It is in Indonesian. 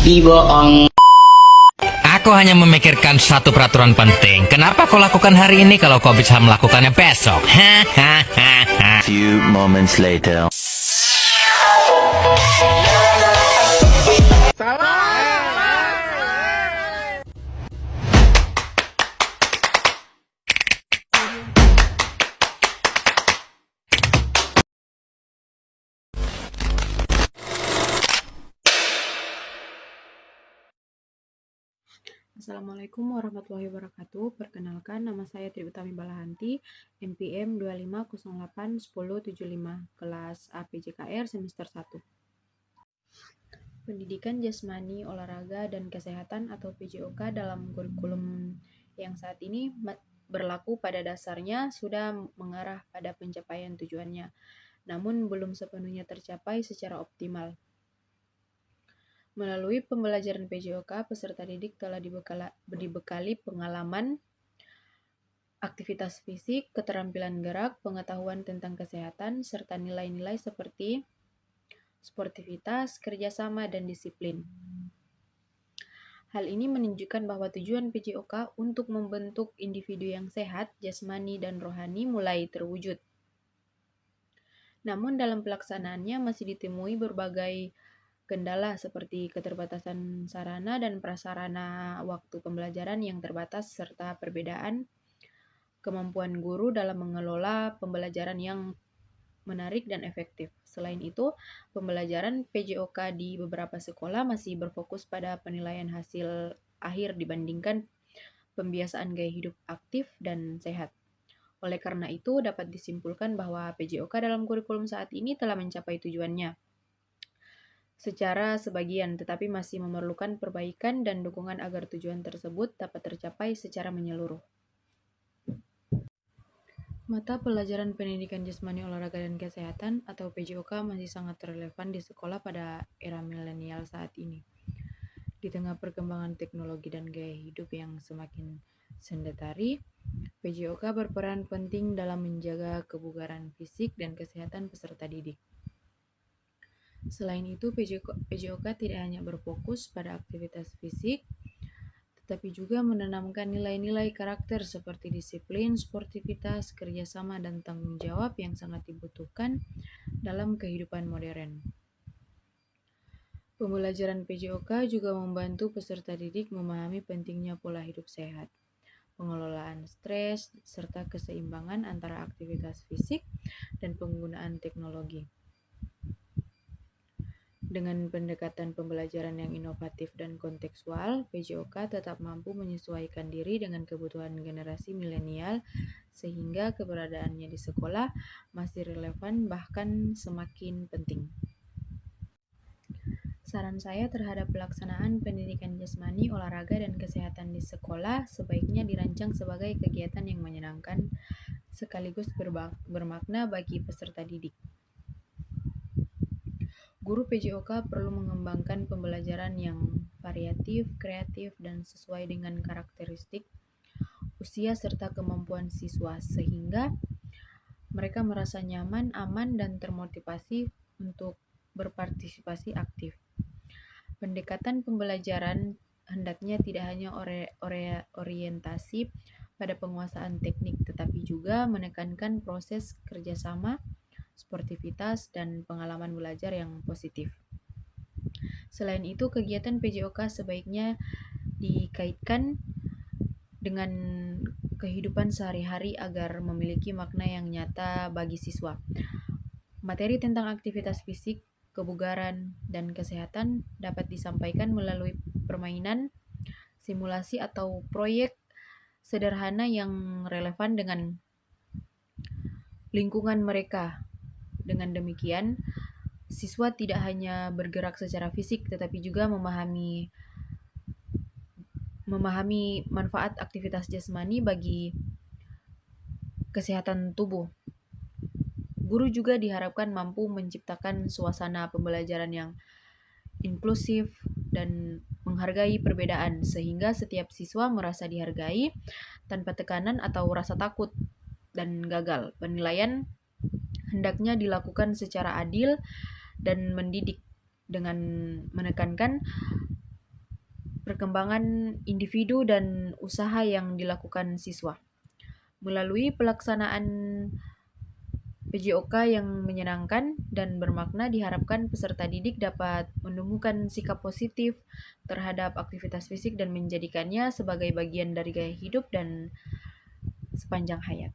Dibohong. Aku hanya memikirkan satu peraturan penting. Kenapa kau lakukan hari ini kalau kau bisa melakukannya besok? Hahaha. Few moments later. Assalamualaikum warahmatullahi wabarakatuh. Perkenalkan, nama saya Tri Utami Balahanti, NPM 25081075, kelas APJKR semester 1. Pendidikan Jasmani, Olahraga, dan Kesehatan atau PJOK dalam kurikulum yang saat ini berlaku pada dasarnya sudah mengarah pada pencapaian tujuannya, namun belum sepenuhnya tercapai secara optimal. Melalui pembelajaran PJOK, peserta didik telah dibekali pengalaman, aktivitas fisik, keterampilan gerak, pengetahuan tentang kesehatan, serta nilai-nilai seperti sportivitas, kerjasama, dan disiplin. Hal ini menunjukkan bahwa tujuan PJOK untuk membentuk individu yang sehat, jasmani, dan rohani mulai terwujud. Namun dalam pelaksanaannya masih ditemui berbagai kendala seperti keterbatasan sarana dan prasarana, waktu pembelajaran yang terbatas, serta perbedaan kemampuan guru dalam mengelola pembelajaran yang menarik dan efektif. Selain itu, pembelajaran PJOK di beberapa sekolah masih berfokus pada penilaian hasil akhir dibandingkan pembiasaan gaya hidup aktif dan sehat. Oleh karena itu, dapat disimpulkan bahwa PJOK dalam kurikulum saat ini telah mencapai tujuannya secara sebagian, tetapi masih memerlukan perbaikan dan dukungan agar tujuan tersebut dapat tercapai secara menyeluruh. Mata pelajaran pendidikan jasmani, olahraga, dan kesehatan atau PJOK masih sangat relevan di sekolah pada era milenial saat ini. Di tengah perkembangan teknologi dan gaya hidup yang semakin sedentari, PJOK berperan penting dalam menjaga kebugaran fisik dan kesehatan peserta didik. Selain itu, PJOK tidak hanya berfokus pada aktivitas fisik, tetapi juga menanamkan nilai-nilai karakter seperti disiplin, sportivitas, kerjasama, dan tanggung jawab yang sangat dibutuhkan dalam kehidupan modern. Pembelajaran PJOK juga membantu peserta didik memahami pentingnya pola hidup sehat, pengelolaan stres, serta keseimbangan antara aktivitas fisik dan penggunaan teknologi. Dengan pendekatan pembelajaran yang inovatif dan kontekstual, PJOK tetap mampu menyesuaikan diri dengan kebutuhan generasi milenial sehingga keberadaannya di sekolah masih relevan bahkan semakin penting. Saran saya terhadap pelaksanaan pendidikan jasmani, olahraga, dan kesehatan di sekolah sebaiknya dirancang sebagai kegiatan yang menyenangkan sekaligus bermakna bagi peserta didik. Guru PJOK perlu mengembangkan pembelajaran yang variatif, kreatif, dan sesuai dengan karakteristik usia serta kemampuan siswa sehingga mereka merasa nyaman, aman, dan termotivasi untuk berpartisipasi aktif. Pendekatan pembelajaran hendaknya tidak hanya orientasi pada penguasaan teknik, tetapi juga menekankan proses kerjasama, sportivitas, dan pengalaman belajar yang positif. Selain itu, kegiatan PJOK sebaiknya dikaitkan dengan kehidupan sehari-hari agar memiliki makna yang nyata bagi siswa. Materi tentang aktivitas fisik, kebugaran, dan kesehatan dapat disampaikan melalui permainan, simulasi, atau proyek sederhana yang relevan dengan lingkungan mereka. Dengan demikian, siswa tidak hanya bergerak secara fisik, tetapi juga memahami manfaat aktivitas jasmani bagi kesehatan tubuh. Guru juga diharapkan mampu menciptakan suasana pembelajaran yang inklusif dan menghargai perbedaan, sehingga setiap siswa merasa dihargai tanpa tekanan atau rasa takut dan gagal. Penilaian hendaknya dilakukan secara adil dan mendidik dengan menekankan perkembangan individu dan usaha yang dilakukan siswa. Melalui pelaksanaan PJOK yang menyenangkan dan bermakna, diharapkan peserta didik dapat menemukan sikap positif terhadap aktivitas fisik dan menjadikannya sebagai bagian dari gaya hidup dan sepanjang hayat.